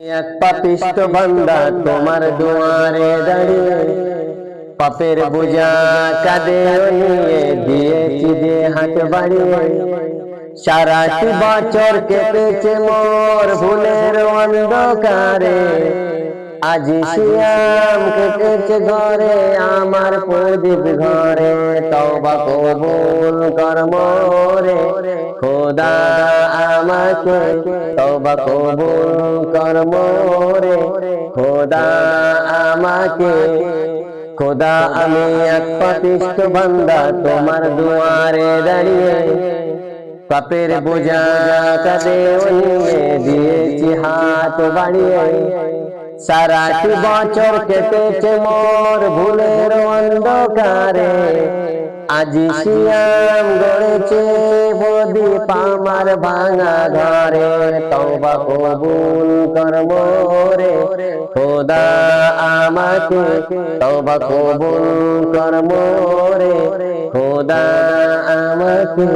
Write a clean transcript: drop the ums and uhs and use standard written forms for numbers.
এক পাপিষ্ট বান্দা তোমার দুয়ারে দাঁড়িয়ে পাপের বোঝা কাঁধে নিয়ে দিয়েছি যে হাত বাড়িয়ে। সারাটি বছর কেটেছে মোর ভুলের অন্ধকারে, আজি শিয়াম কেটেছে ঘরে আমার প্রদীপ ঘরে। তওবা কবুল কর মোরে খোদা আমাকে, তওবা কবুল কর মোরে খোদা আমাকে। খোদা আমি এক পাপিষ্ট বান্দা তোমার দুয়ারে দাঁড়িয়ে পাপের বোঝা কাঁধে নিয়ে দিয়েছি হাত বাড়িয়ে। সারাটি বছর কেটেছে মোর ভুলের অন্ধকারে, আজি শিয়াম গড়েছে প্রদীপ আমার ভাঙা ঘরে। তওবা কবুল কর মোরে খোদা আমাকে, তওবা কবুল কর মোরে খোদা আমাকে।